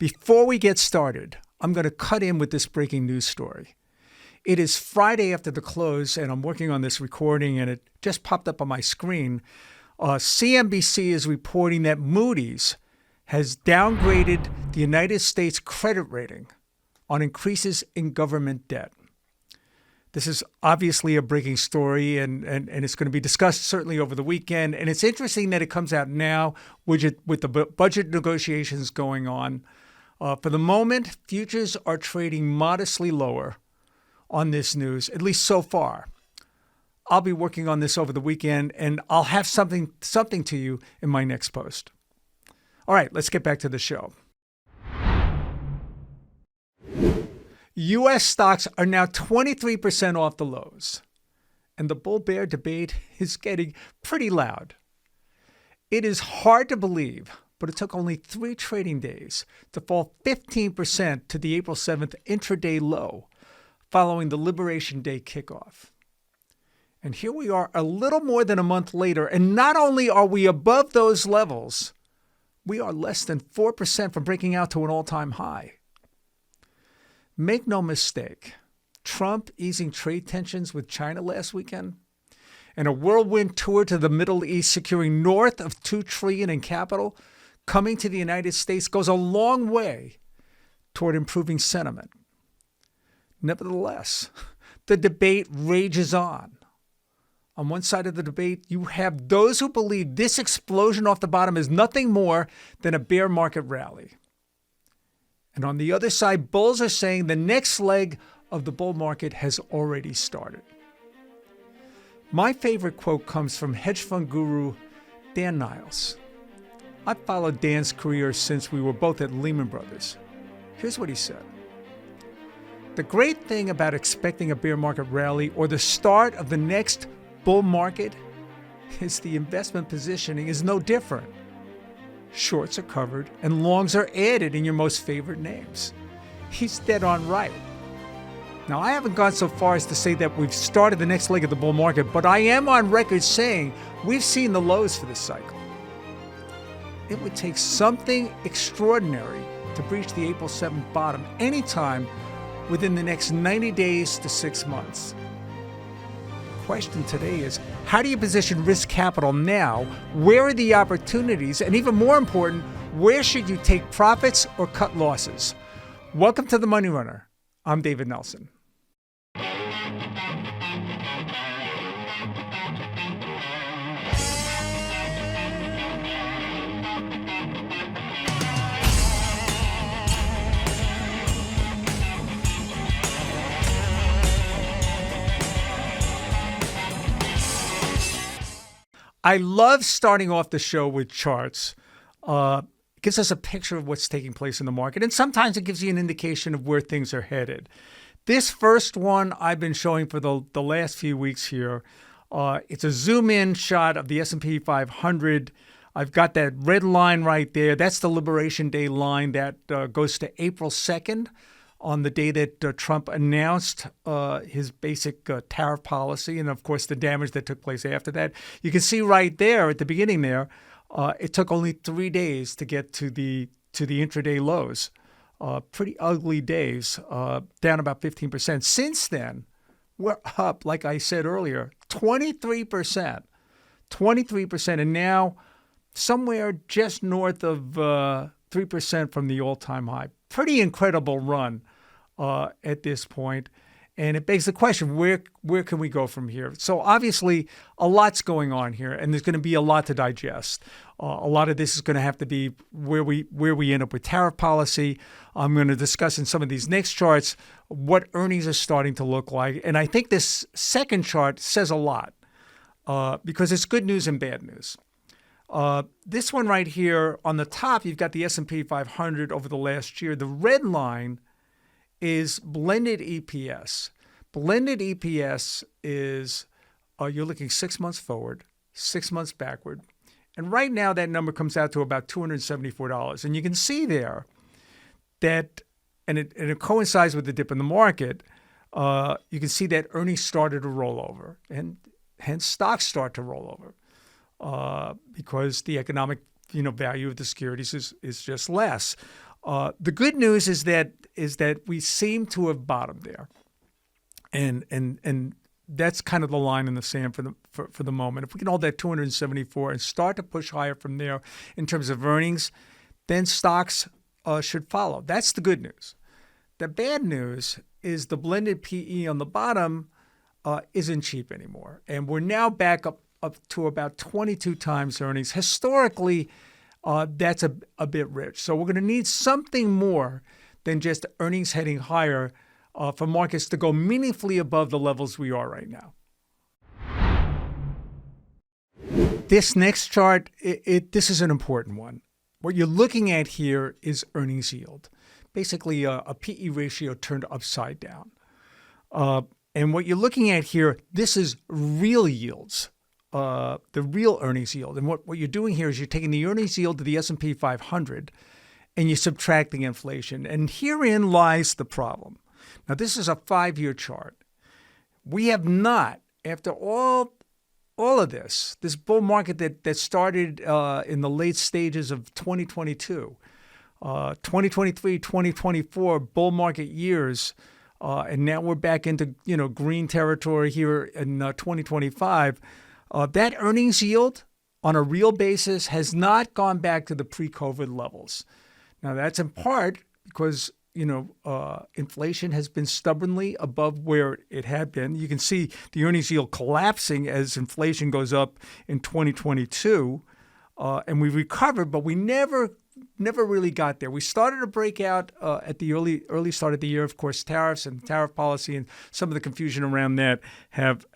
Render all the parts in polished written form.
Before we get started, I'm going to cut in with this breaking news story. It is Friday after the close, and I'm working on this recording, and it just popped up on my screen. CNBC is reporting that Moody's has downgraded the United States credit rating on increases in government debt. This is obviously a breaking story, and it's going to be discussed certainly over the weekend. And it's interesting that it comes out now with the budget negotiations going on. For the moment, futures are trading modestly lower on this news, at least so far. I'll be working on this over the weekend, and I'll have something to you in my next post. All right, let's get back to the show. U.S. stocks are now 23% off the lows, and the bull-bear debate is getting pretty loud. It is hard to believe, but it took only 3 trading days to fall 15% to the April 7th intraday low following the Liberation Day kickoff. And here we are a little more than a month later, and not only are we above those levels, we are less than 4% from breaking out to an all-time high. Make no mistake, Trump easing trade tensions with China last weekend and a whirlwind tour to the Middle East securing north of $2 trillion in capital coming to the United States goes a long way toward improving sentiment. Nevertheless, the debate rages on. On one side of the debate, you have those who believe this explosion off the bottom is nothing more than a bear market rally. And on the other side, bulls are saying the next leg of the bull market has already started. My favorite quote comes from hedge fund guru Dan Niles. I've followed Dan's career since we were both at Lehman Brothers. Here's what he said. The great thing about expecting a bear market rally or the start of the next bull market is the investment positioning is no different. Shorts are covered and longs are added in your most favorite names. He's dead on right. Now, I haven't gone so far as to say that we've started the next leg of the bull market, but I am on record saying we've seen the lows for this cycle. It would take something extraordinary to breach the April 7th bottom anytime within the next 90 days to 6 months. The question today is, how do you position risk capital now? Where are the opportunities? And even more important, where should you take profits or cut losses? Welcome to The Money Runner. I'm David Nelson. I love starting off the show with charts. It gives us a picture of what's taking place in the market, and sometimes it gives you an indication of where things are headed. This first one I've been showing for the last few weeks here. It's a zoom-in shot of the S&P 500. I've got that red line right there. That's the Liberation Day line that goes to April 2nd. On the day that Trump announced his basic tariff policy, and of course the damage that took place after that. You can see right there at the beginning there, it took only 3 days to get to the intraday lows. Pretty ugly days, down about 15%. Since then, we're up, like I said earlier, 23%, and now somewhere just north of 3% from the all-time high. Pretty incredible run at this point. And it begs the question, where can we go from here? So obviously, a lot's going on here, and there's going to be a lot to digest. A lot of this is going to have to be where we end up with tariff policy. I'm going to discuss in some of these next charts what earnings are starting to look like. And I think this second chart says a lot because it's good news and bad news. This one right here on the top, you've got the S&P 500 over the last year. The red line is blended EPS. Blended EPS is you're looking 6 months forward, 6 months backward. And right now that number comes out to about $274. And you can see there that, and it coincides with the dip in the market, you can see that earnings started to roll over, and hence stocks start to roll over because the economic value of the securities is just less. The good news is that we seem to have bottomed there, and that's kind of the line in the sand for the moment. If we can hold that 274 and start to push higher from there in terms of earnings, then stocks should follow. That's the good news. The bad news is the blended PE on the bottom isn't cheap anymore, and we're now back up to about 22 times earnings. Historically, that's a bit rich. So we're going to need something more than just earnings heading higher for markets to go meaningfully above the levels we are right now. This next chart, this is an important one. What you're looking at here is earnings yield, basically a PE ratio turned upside down. And what you're looking at here, this is real yields, the real earnings yield. And what you're doing here is you're taking the earnings yield of the S&P 500 and you're subtracting inflation. And herein lies the problem. Now, this is a 5-year chart. We have not, after all of this bull market that started in the late stages of 2022, 2023, 2024 bull market years, and now we're back into green territory here in 2025. That earnings yield on a real basis has not gone back to the pre-COVID levels. Now, that's in part because inflation has been stubbornly above where it had been. You can see the earnings yield collapsing as inflation goes up in 2022, and we recovered, but we never really got there. We started to break out at the early start of the year. Of course, tariffs and tariff policy and some of the confusion around that have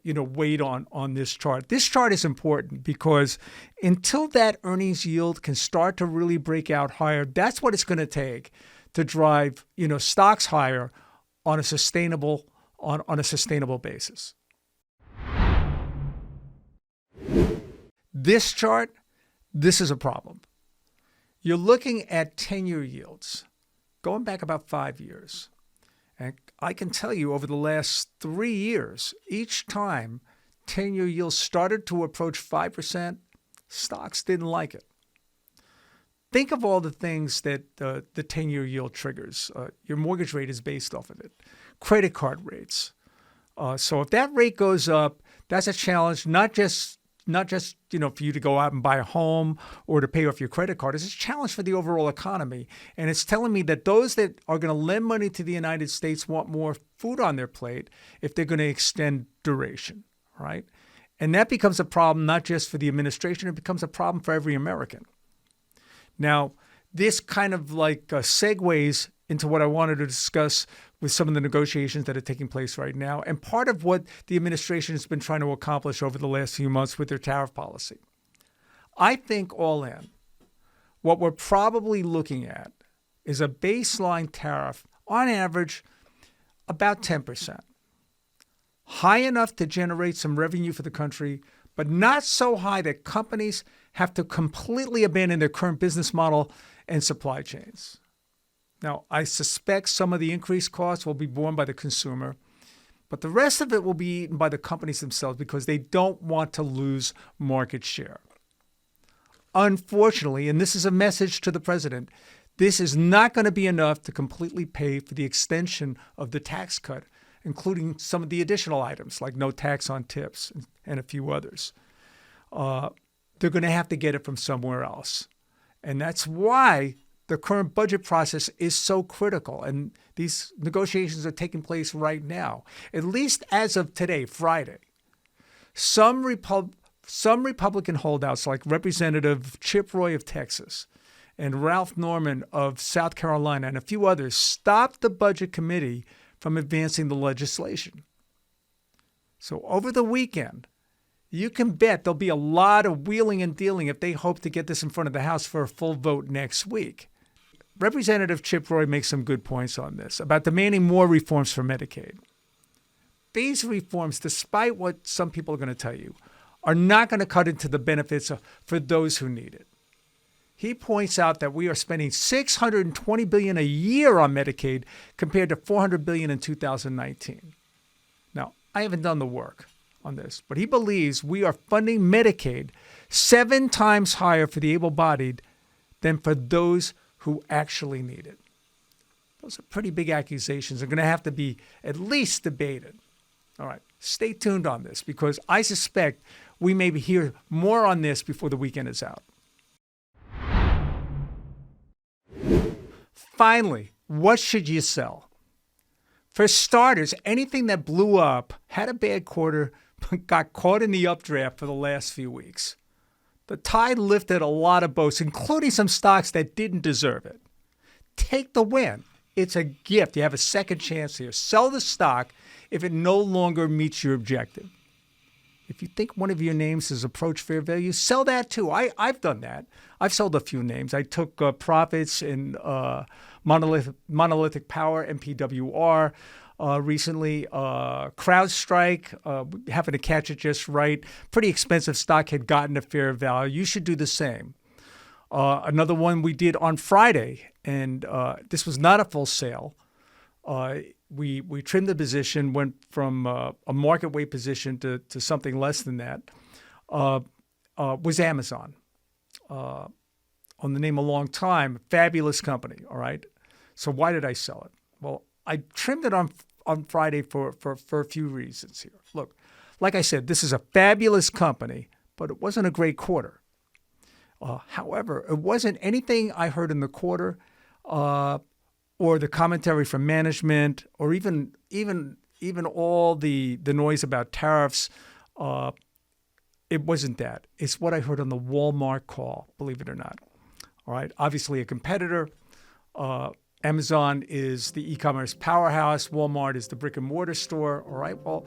weighed on this chart. This chart is important because until that earnings yield can start to really break out higher, that's what it's going to take to drive stocks higher on a sustainable basis. This chart, this is a problem. You're looking at 10-year yields going back about 5 years. And I can tell you over the last 3 years, each time 10-year yields started to approach 5%, stocks didn't like it. Think of all the things that the 10-year yield triggers. Your mortgage rate is based off of it. Credit card rates. So if that rate goes up, that's a challenge, not just for you to go out and buy a home or to pay off your credit card. It's a challenge for the overall economy. And it's telling me that those that are going to lend money to the United States want more food on their plate if they're going to extend duration, right? And that becomes a problem not just for the administration, it becomes a problem for every American. Now, this kind of segues into what I wanted to discuss with some of the negotiations that are taking place right now, and part of what the administration has been trying to accomplish over the last few months with their tariff policy. I think all in, what we're probably looking at is a baseline tariff, on average, about 10%. High enough to generate some revenue for the country, but not so high that companies have to completely abandon their current business model and supply chains. Now, I suspect some of the increased costs will be borne by the consumer, but the rest of it will be eaten by the companies themselves because they don't want to lose market share. Unfortunately, and this is a message to the president, this is not going to be enough to completely pay for the extension of the tax cut, including some of the additional items like no tax on tips and a few others. They're going to have to get it from somewhere else. And that's why the current budget process is so critical, and these negotiations are taking place right now. At least as of today, Friday, some Republican holdouts like Representative Chip Roy of Texas and Ralph Norman of South Carolina and a few others stopped the budget committee from advancing the legislation. So over the weekend, you can bet there'll be a lot of wheeling and dealing if they hope to get this in front of the House for a full vote next week. Representative Chip Roy makes some good points on this about demanding more reforms for Medicaid. These reforms, despite what some people are going to tell you, are not going to cut into the benefits for those who need it. He points out that we are spending $620 billion a year on Medicaid compared to $400 billion in 2019. Now, I haven't done the work on this, but he believes we are funding Medicaid 7 times higher for the able-bodied than for those who actually need it. Those are pretty big accusations. They're going to have to be at least debated. All right, stay tuned on this because I suspect we may hear more on this before the weekend is out. Finally, what should you sell? For starters, anything that blew up, had a bad quarter, but got caught in the updraft for the last few weeks. The tide lifted a lot of boats, including some stocks that didn't deserve it. Take the win. It's a gift. You have a second chance here. Sell the stock if it no longer meets your objective. If you think one of your names has approached fair value, sell that too. I've done that. I've sold a few names. I took profits in Monolithic Power, MPWR, recently. CrowdStrike, happened to catch it just right. Pretty expensive stock, had gotten a fair value. You should do the same. Another one we did on Friday, and this was not a full sale. We trimmed the position, went from a market weight position to something less than that, was Amazon. On the name a long time, fabulous company, all right? So why did I sell it? Well, I trimmed it on Friday for a few reasons here. Look, like I said, this is a fabulous company, but it wasn't a great quarter. However, it wasn't anything I heard in the quarter or the commentary from management or even all the noise about tariffs. It wasn't that. It's what I heard on the Walmart call, believe it or not. All right. Obviously a competitor. Amazon is the e-commerce powerhouse. Walmart is the brick and mortar store. All right. Well,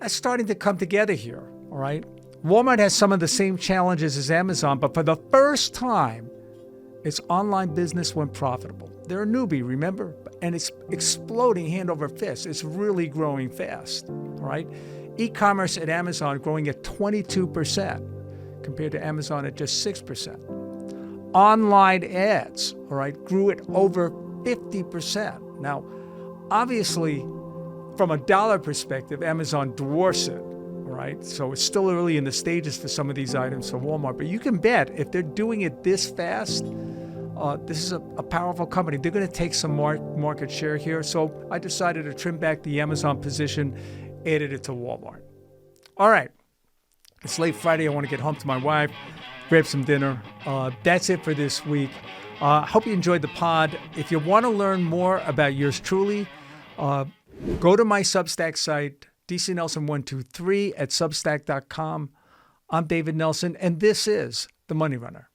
that's starting to come together here. All right. Walmart has some of the same challenges as Amazon, but for the first time, its online business went profitable. They're a newbie, remember? And it's exploding hand over fist. It's really growing fast. All right. E-commerce at Amazon growing at 22% compared to Amazon at just 6%. Online ads, all right, grew at over 50%. Now, obviously, from a dollar perspective, Amazon dwarfs it, all right? So it's still early in the stages for some of these items for Walmart. But you can bet if they're doing it this fast, this is a powerful company. They're going to take some market share here. So I decided to trim back the Amazon position, added it to Walmart. All right. It's late Friday. I want to get home to my wife, grab some dinner. That's it for this week. Hope you enjoyed the pod. If you want to learn more about yours truly, go to my Substack site, dcnelson123 at substack.com. I'm David Nelson, and this is The Money Runner.